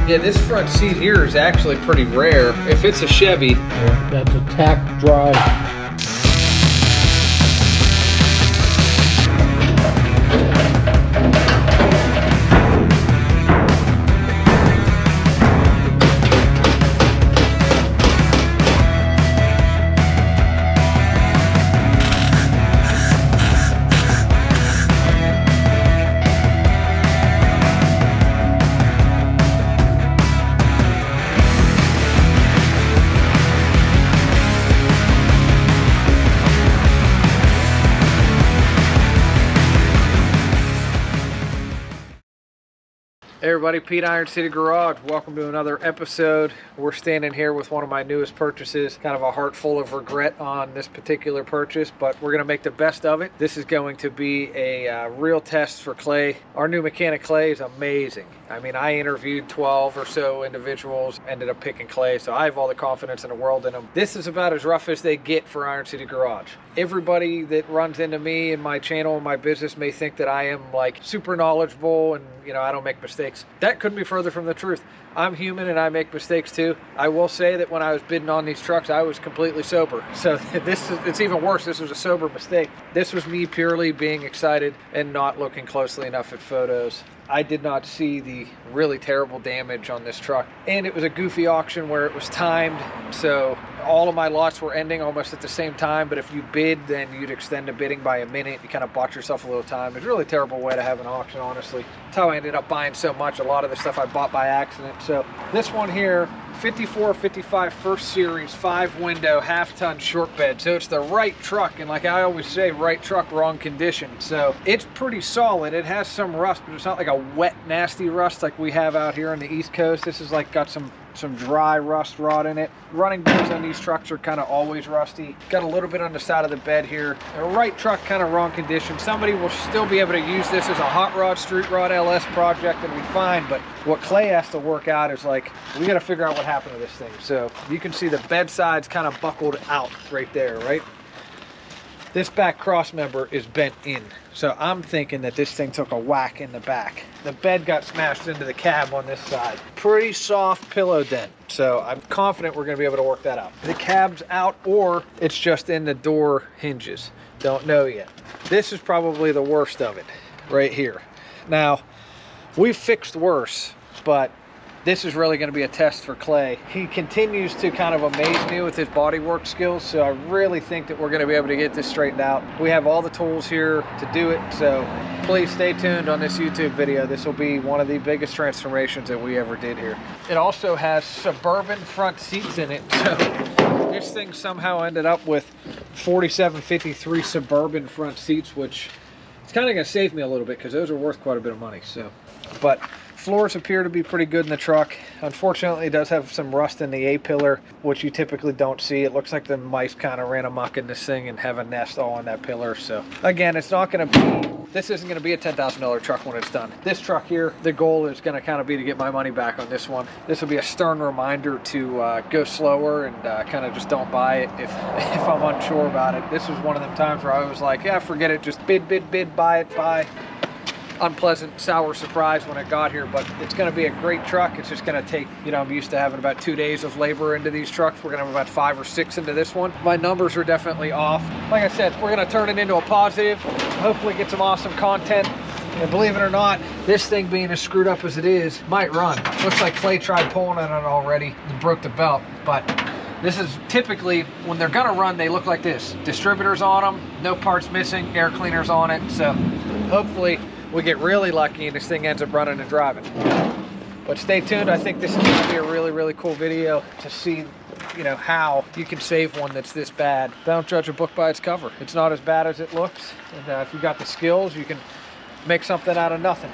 Yeah, this front seat here is actually pretty rare. If it's a Chevy. Yeah, that's a tack drive. Hey everybody, Pete Iron City Garage. Welcome to another episode. We're standing here with one of my newest purchases. Kind of a heart full of regret on this particular purchase, but we're going to make the best of it. This is going to be a real test for Clay. Our new mechanic Clay is amazing. I mean, I interviewed 12 or so individuals, ended up picking Clay, so I have all the confidence in the world in him. This is about as rough as they get for Iron City Garage. Everybody that runs into me and my channel and my business may think that I am like super knowledgeable and, you know, I don't make mistakes. That couldn't be further from the truth. I'm human and I make mistakes too. I will say that when I was bidding on these trucks, I was completely sober. So it's even worse. This was a sober mistake. This was me purely being excited and not looking closely enough at photos. I did not see the really terrible damage on this truck. And it was a goofy auction where it was timed. So all of my lots were ending almost at the same time. But if you bid, then you'd extend the bidding by a minute. You kind of bought yourself a little time. It's a really terrible way to have an auction, honestly. That's how I ended up buying so much. A lot of the stuff I bought by accident. So this one here, 54-55 first series, 5-window, half-ton short bed. So it's the right truck, and like I always say, right truck, wrong condition. So it's pretty solid. It has some rust, but it's not like a wet, nasty rust like we have out here on the East Coast. This is like got some dry rust rot in it. Running boards on these trucks are kind of always rusty. Got a little bit on the side of the bed here. A right truck, kind of wrong condition. Somebody will still be able to use this as a hot rod, street rod LS project and be fine, but what Clay has to work out is like, we got to figure out what happened to this thing. So you can see the bed side's kind of buckled out right there, right? This back cross member is bent in. So I'm thinking that this thing took a whack in the back. The bed got smashed into the cab on this side. Pretty soft pillow dent. So I'm confident we're gonna be able to work that out. The cab's out or it's just in the door hinges. Don't know yet. This is probably the worst of it right here. Now, we've fixed worse, but this is really going to be a test for Clay. He continues to kind of amaze me with his bodywork skills, so I really think that we're going to be able to get this straightened out. We have all the tools here to do it, so please stay tuned on this YouTube video. This will be one of the biggest transformations that we ever did here. It also has Suburban front seats in it, so this thing somehow ended up with 4753 Suburban front seats, which it's kind of going to save me a little bit because those are worth quite a bit of money. So, but floors appear to be pretty good in the truck. Unfortunately, it does have some rust in the A-pillar, which you typically don't see. It looks like the mice kind of ran amok in this thing and have a nest all on that pillar. So again, it's not going to be, this isn't going to be a $10,000 truck when it's done. This truck here, the goal is going to kind of be to get my money back on this one. This will be a stern reminder to go slower and kind of just don't buy it if I'm unsure about it. This was one of them times where I was like, yeah, forget it, just bid, buy it, buy. Unpleasant, sour surprise when it got here, but it's going to be a great truck. It's just going to take, you know, I'm used to having about 2 days of labor into these trucks. We're going to have about 5 or 6 into this one. My numbers are definitely off. Like I said, we're going to turn it into a positive, hopefully get some awesome content. And believe it or not, this thing being as screwed up as it is might run. Looks like Clay tried pulling on it already and broke the belt, but this is typically, when they're gonna run, they look like this. Distributors on them, no parts missing, air cleaners on it. So hopefully we get really lucky and this thing ends up running and driving. But stay tuned. I think this is going to be a really, really cool video to see, you know, how you can save one that's this bad. Don't judge a book by its cover. It's not as bad as it looks. And if you got the skills, you can make something out of nothing.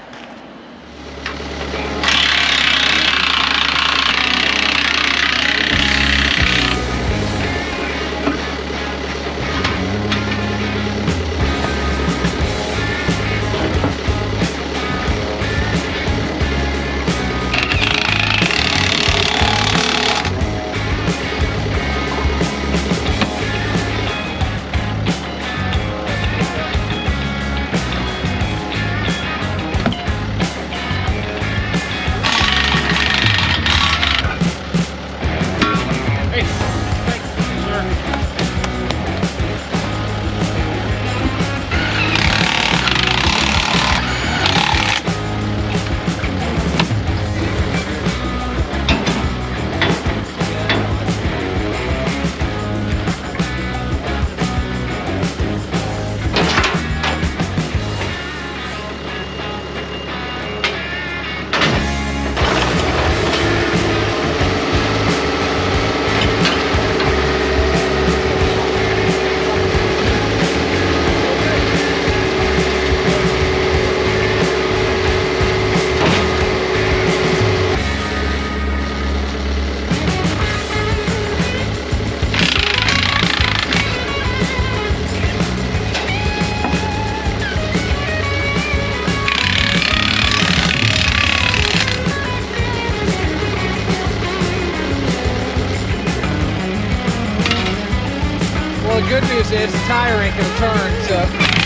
this tire ain't gonna turn, so.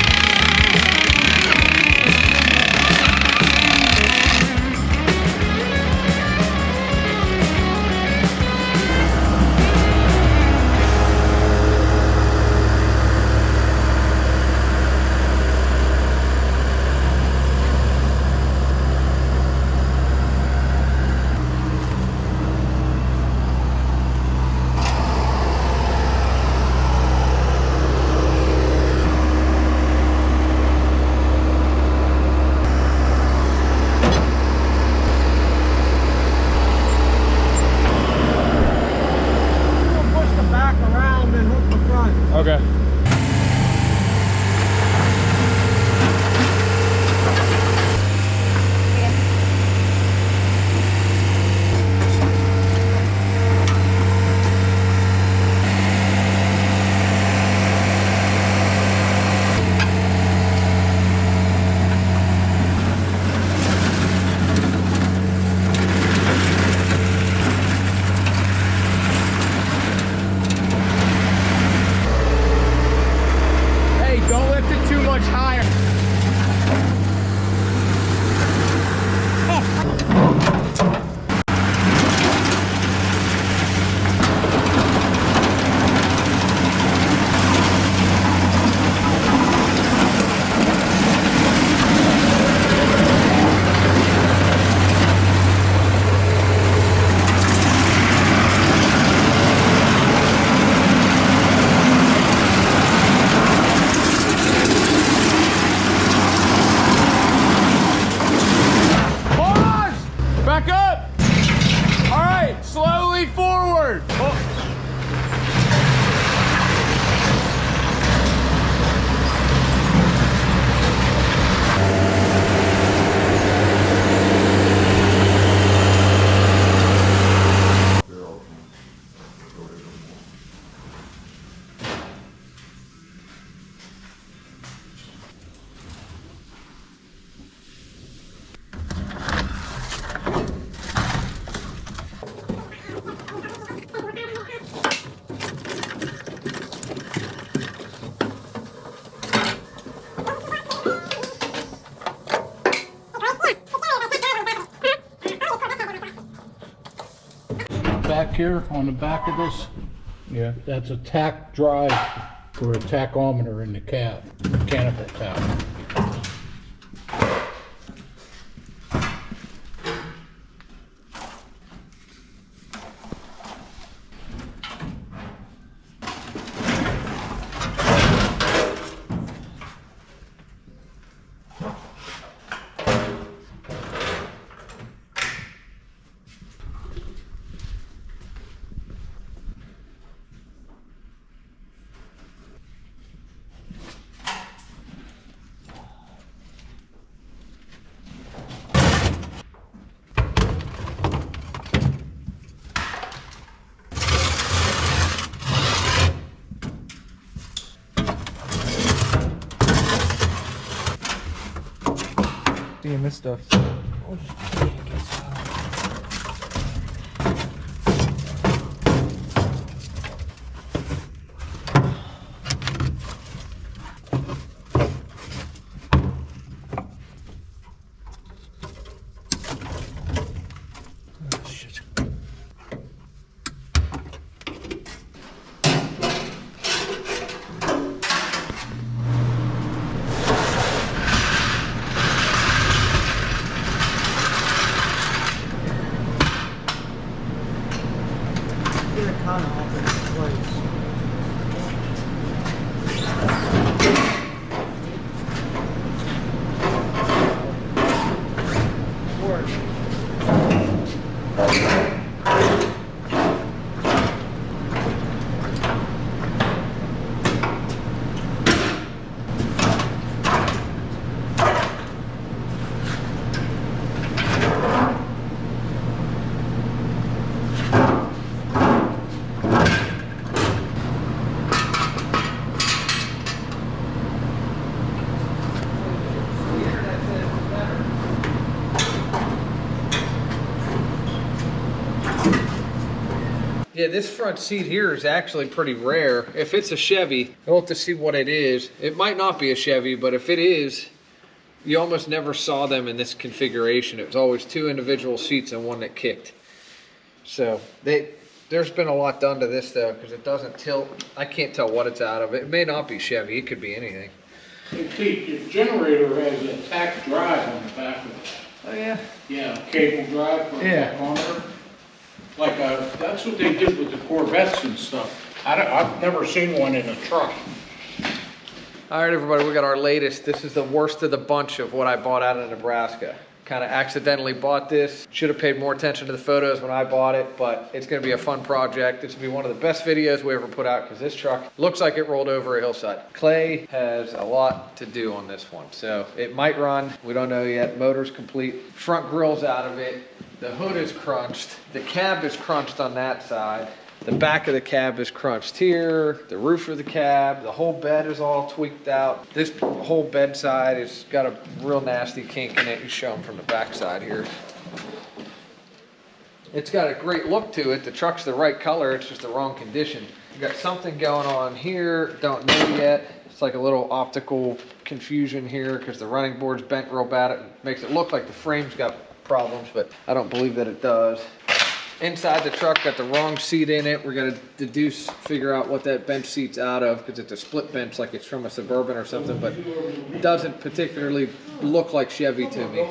Okay. Don't lift it too much higher. Back up! All right, slowly forward. Oh. Back here on the back of this, Yeah. that's a tack drive for a tachometer in the cab, mechanical tack. Seeing this stuff. Yeah, this front seat here is actually pretty rare. If it's a Chevy, we'll have to see what it is. It might not be a Chevy, but if it is, you almost never saw them in this configuration. It was always two individual seats and one that kicked. So there's been a lot done to this though, because it doesn't tilt. I can't tell what it's out of. It may not be Chevy, it could be anything. You see, the generator has a tack drive on the back of it. Oh yeah? Yeah, cable drive for a Yeah. tachometer. Like that's what they did with the Corvettes and stuff. I've never seen one in a truck. All right, everybody, we got our latest. This is the worst of the bunch of what I bought out of Nebraska. Kind of accidentally bought this. Should have paid more attention to the photos when I bought it, but it's gonna be a fun project. This will be one of the best videos we ever put out because this truck looks like it rolled over a hillside. Clay has a lot to do on this one, so it might run. We don't know yet. Motor's complete. Front grill's out of it. The hood is crunched. The cab is crunched on that side. The back of the cab is crunched here. The roof of the cab, the whole bed is all tweaked out. This whole bed side has got a real nasty kink in it. You show them from the back side here. It's got a great look to it. The truck's the right color, it's just the wrong condition. You got something going on here, don't know yet. It's like a little optical confusion here because the running board's bent real bad. It makes it look like the frame's got problems, but I don't believe that it does. Inside the truck got the wrong seat in it. We're gonna figure out what that bench seat's out of because it's a split bench like it's from a Suburban or something, but it doesn't particularly look like Chevy to me.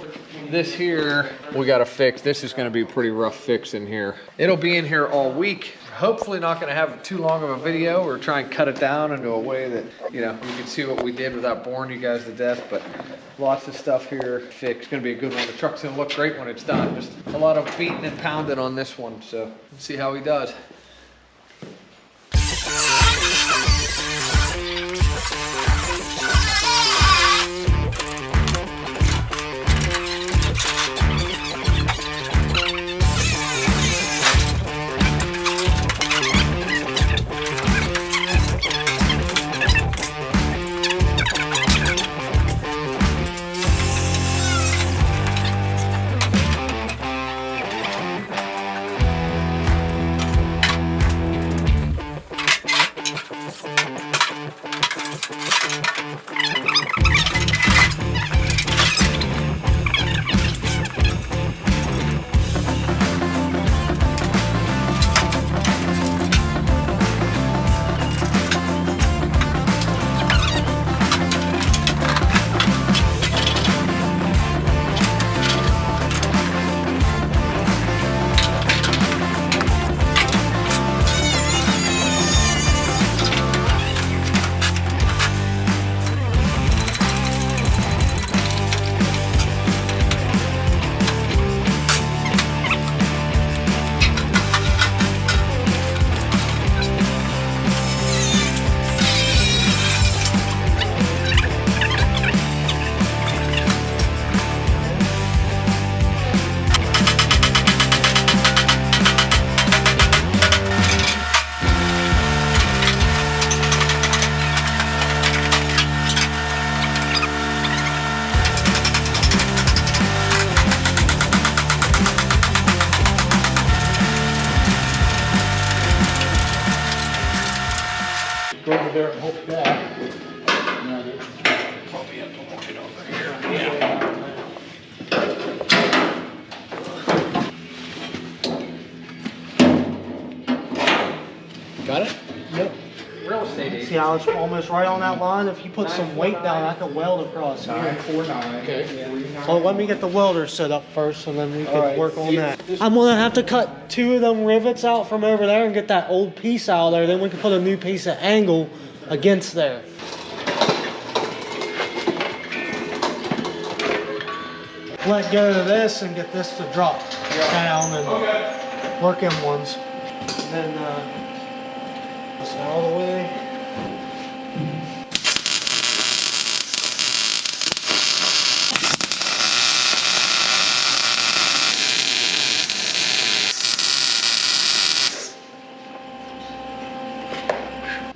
This here, we gotta fix. This is gonna be a pretty rough fix in here. It'll be in here all week. Hopefully not gonna have too long of a video or try and cut it down into a way that, you know, you can see what we did without boring you guys to death, but lots of stuff here fixed. It's gonna be a good one. The truck's gonna look great when it's done. Just a lot of beating and pounding on this one, so let's see how he does. Go over there and hook that. Now there's probably have to hook it over here. Yeah. Got it? Yep. Real estate agent. See how it's almost right on that line? If you put some weight down, I can weld across here. 949. Okay. So let me get the welder set up first, and then we can right. work on that. I'm gonna have to cut 2 of them rivets out from over there and get that old piece out of there. Then we can put a new piece of angle against there. Let go of this and get this to drop down and work in ones. And then this out of the way.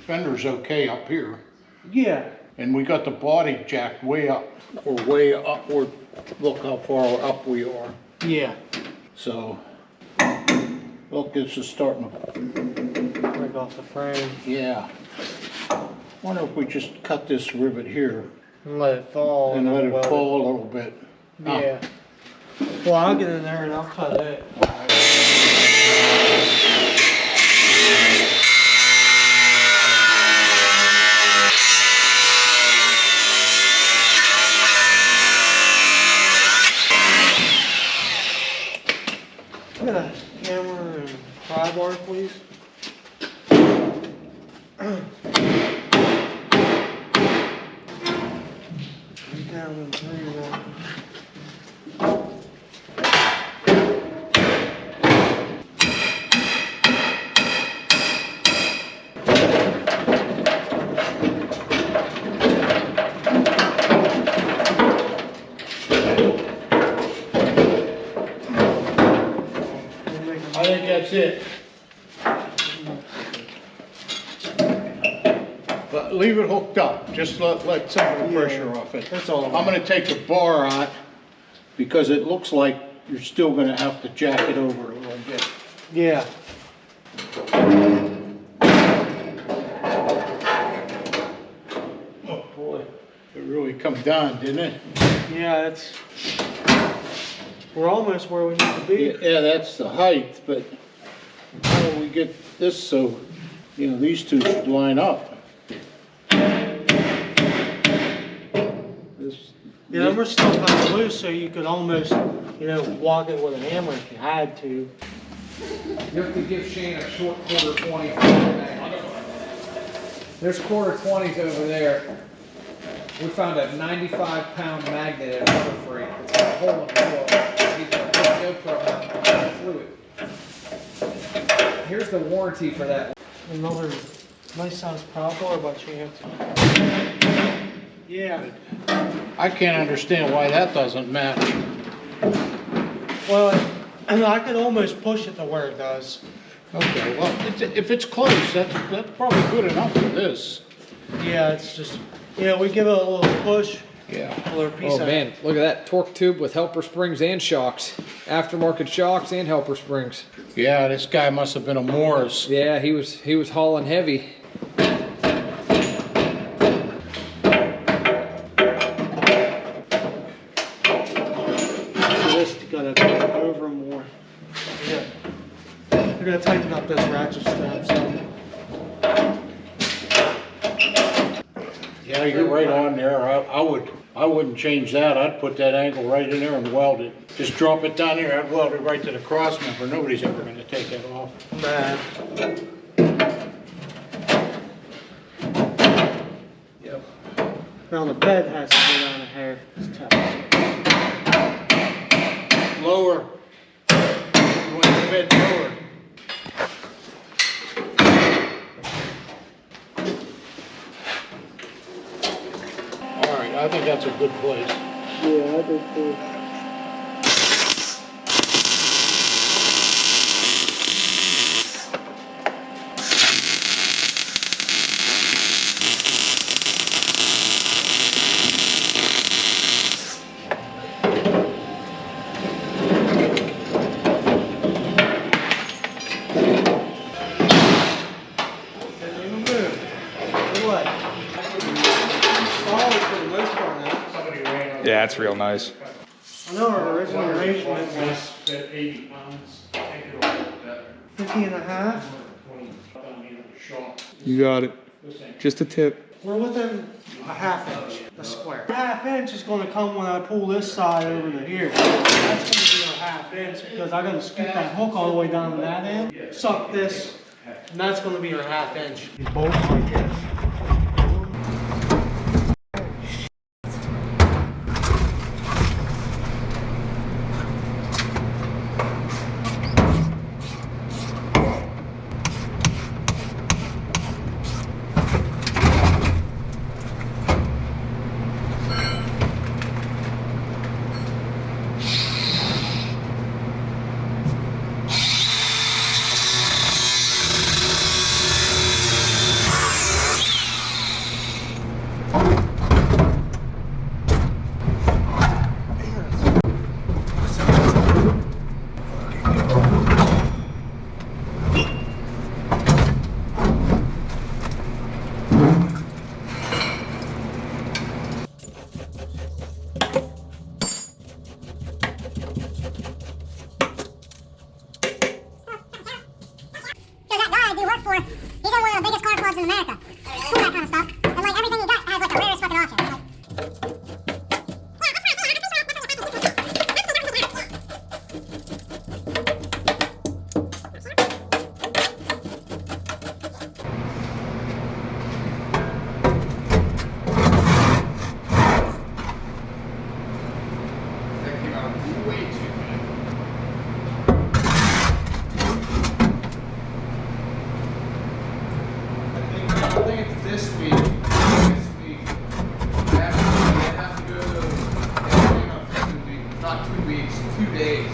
Fender's okay up here. Yeah. And we got the body jacked way up, or way upward. Look how far up we are. Yeah. So, a Look, this is starting to, break off the frame yeah. Wonder if we just cut this rivet here and let it fall. and let it weld fall a little bit. Yeah. Well, I'll get in there and I'll cut it. Get a hammer and pry bar, please. Down and three one. I think that's it. But leave it hooked up, just let some of the pressure off it. That's all. I'm gonna take the bar out because it looks like you're still gonna have to jack it over a little bit. Yeah. Oh boy. It really come down, didn't it? Yeah, we're almost where we need to be. Yeah, that's the height, but how do we get this so, you know, these two should line up? Yeah, them are still kind of loose, so you could almost, you know, walk it with a hammer if you had to. You have to give Shane a short quarter 20 for the magnet. There's quarter 20s over there. We found a 95-pound magnet at Harbor Freight. It's got a hole in the middle. He's got a GoPro fluid. Here's the warranty for that. Another nice sized pry bar by chance. Yeah. I can't understand why that doesn't match. Well, I could almost push it to where it does. Okay, well, if it's close, that's probably good enough for this. Yeah, it's just, yeah, we give it a little push. Yeah. A little piece Oh of man, look at that torque tube with helper springs and shocks. Aftermarket shocks and helper springs. Yeah, this guy must have been a Morris. Yeah, he was hauling heavy. this. Gotta go over more. Yeah. We're gonna tighten up this ratchet strap some. Yeah, you're right on there. I wouldn't change that. I'd put that angle right in there and weld it. Just drop it down there. I'd weld it right to the cross member. Nobody's ever going to take that off. Nah. Yep. Now the bed has to go down a hair. It's tough. Lower. You want the bed lower. All right, I think that's a good place. Yeah, I do too. Yeah, it's real nice. I know our original arrangement was 50 and a half. You got it. Just a tip. We're within a half inch, a square. A half inch is going to come when I pull this side over to here. That's going to be a half inch because I got to scoot that hook all the way down to that end, suck this, and that's going to be our half inch. These bolts like this. least 2 days.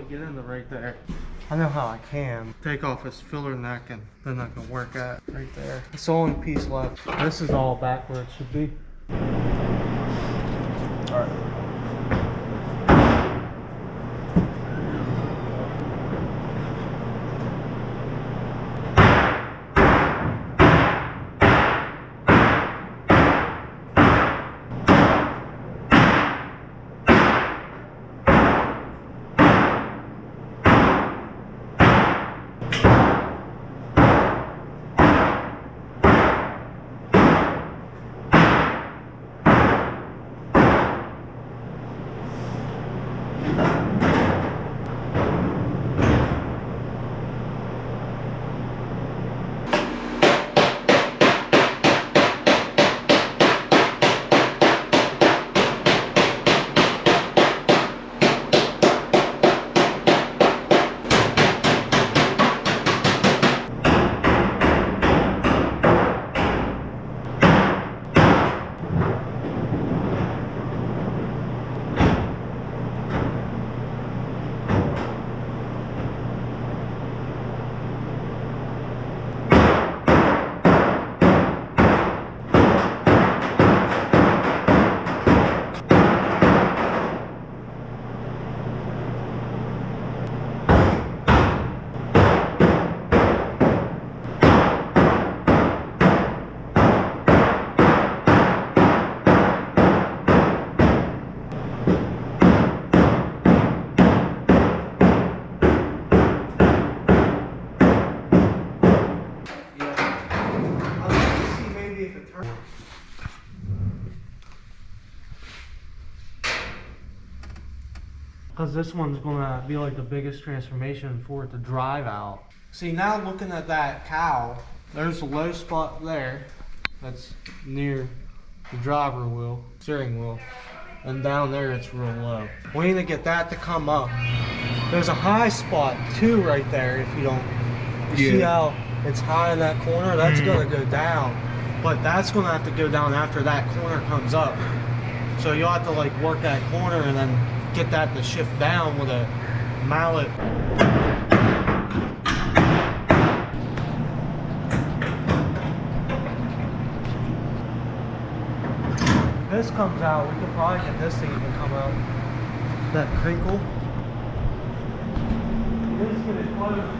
Get in the right there. I know how I can. Take off his filler neck and then I can work at right there. It's the only piece left. This is all back where it should be. Alright. Because this one's gonna be like the biggest transformation for it to drive out. See, now looking at that cowl, there's a low spot there that's near the driver wheel, steering wheel, and down there it's real low. We need to get that to come up. There's a high spot too right there if you don't, you see how it's high in that corner? That's gonna go down, but that's gonna have to go down after that corner comes up. So you'll have to like work that corner and then get that to shift down with a mallet. If this comes out, we can probably get this thing to come out. That crinkle. Just get it close.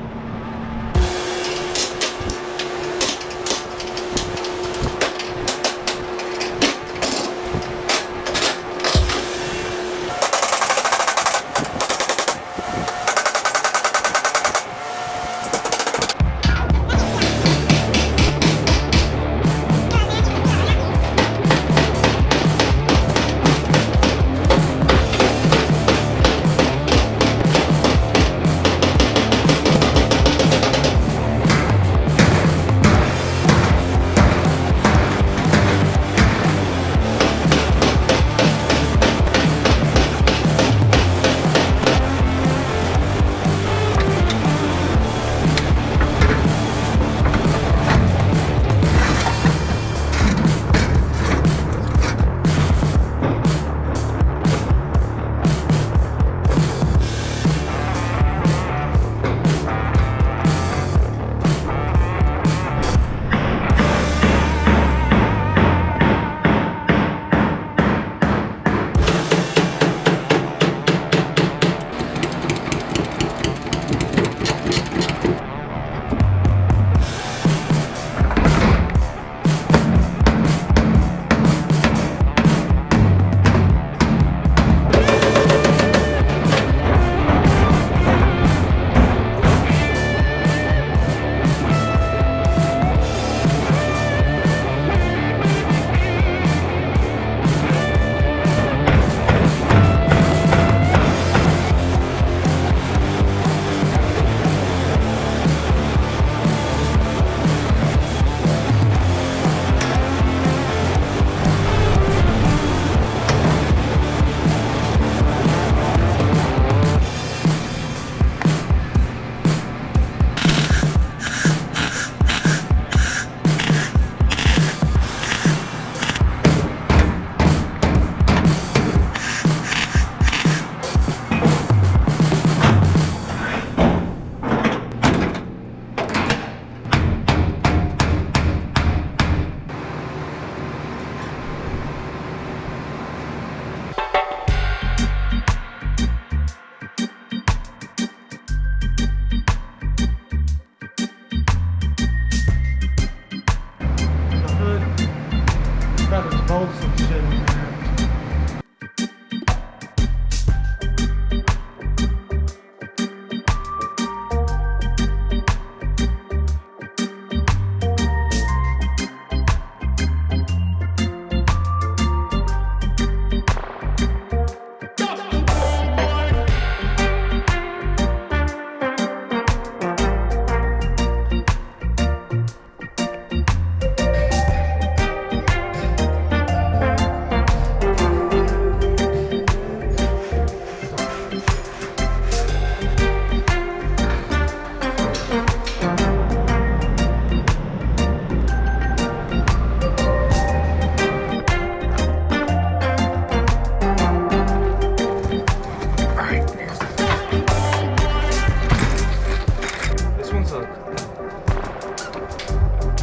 weld some shit in there.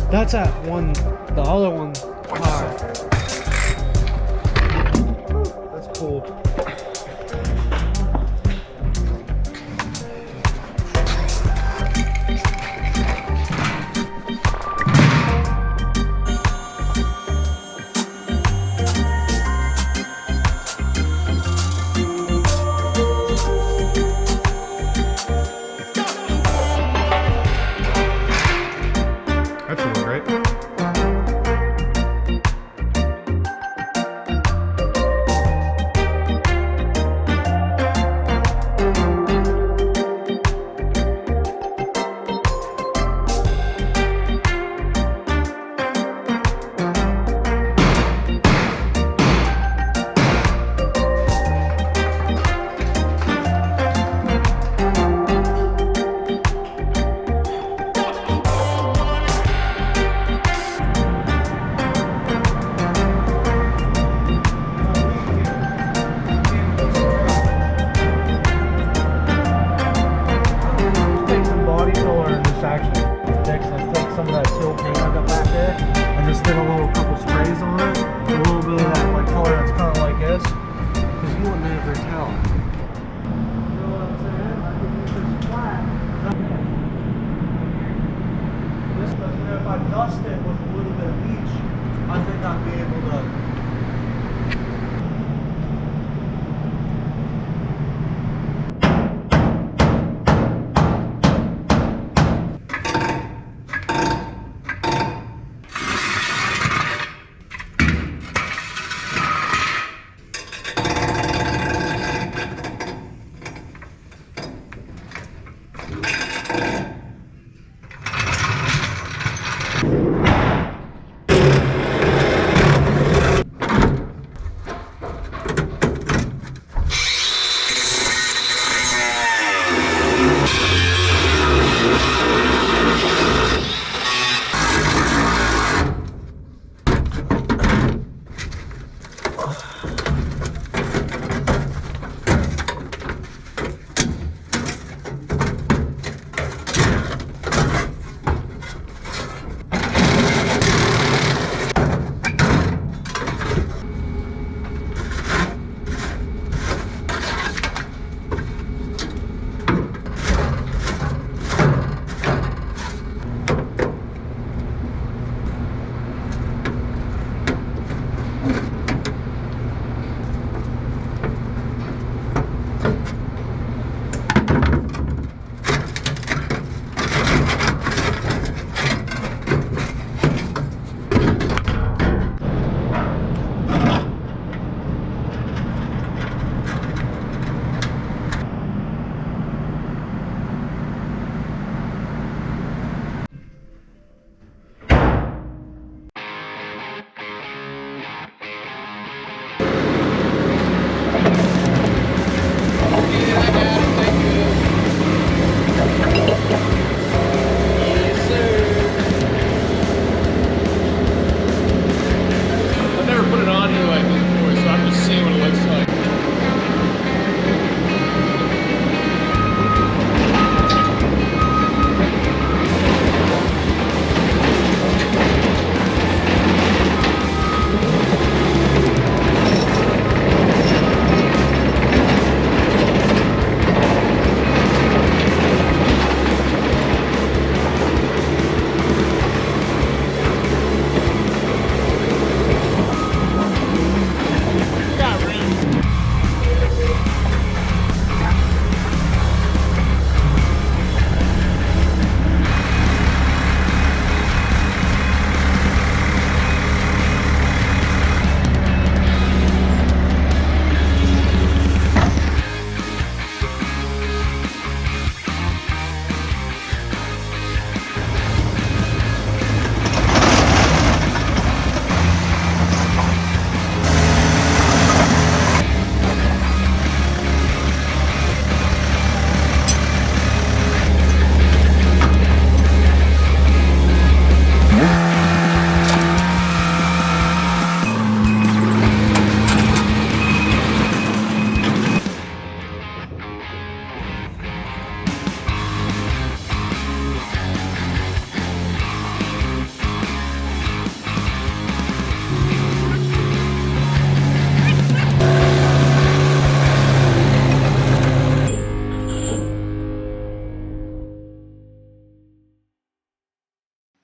That's at one, the other one. That's cool. That should work, right? Dust it with a little bit of bleach, I think I'd be able to.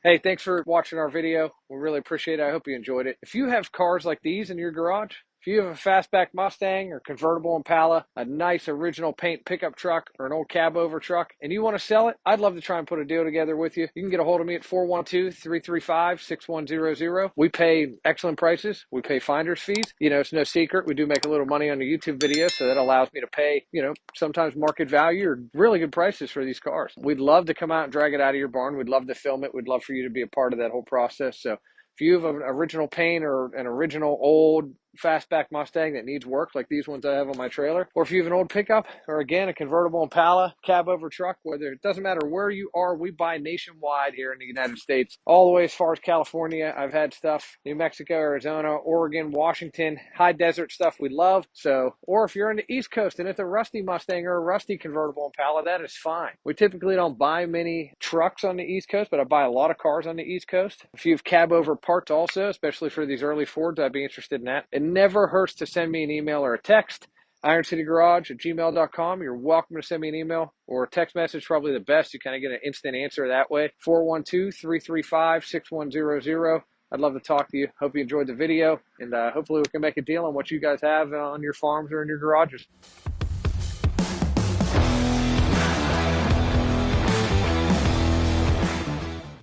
Hey, thanks for watching our video. We really appreciate it. I hope you enjoyed it. If you have cars like these in your garage, if you have a fastback Mustang or convertible Impala, a nice original paint pickup truck or an old cab over truck, and you want to sell it, I'd love to try and put a deal together with you. You can get a hold of me at 412-335-6100. We pay excellent prices. We pay finder's fees. You know, it's no secret. We do make a little money on the YouTube videos, so that allows me to pay, you know, sometimes market value or really good prices for these cars. We'd love to come out and drag it out of your barn. We'd love to film it. We'd love for you to be a part of that whole process. So if you have an original paint or an original old fastback Mustang that needs work, like these ones I have on my trailer, or if you have an old pickup, or again, a convertible Impala, cab over truck, whether it doesn't matter where you are, we buy nationwide here in the United States, all the way as far as California. I've had stuff, New Mexico, Arizona, Oregon, Washington, high desert stuff we love. So, or if you're in the East Coast and it's a rusty Mustang or a rusty convertible Impala, that is fine. We typically don't buy many trucks on the East Coast, but I buy a lot of cars on the East Coast. If you have cab over parts also, especially for these early Fords, I'd be interested in that. It never hurts to send me an email or a text. IronCityGarage@gmail.com. You're welcome to send me an email or a text message, probably the best. You kind of get an instant answer that way. 412-335-6100. I'd love to talk to you. Hope you enjoyed the video, and hopefully we can make a deal on what you guys have on your farms or in your garages.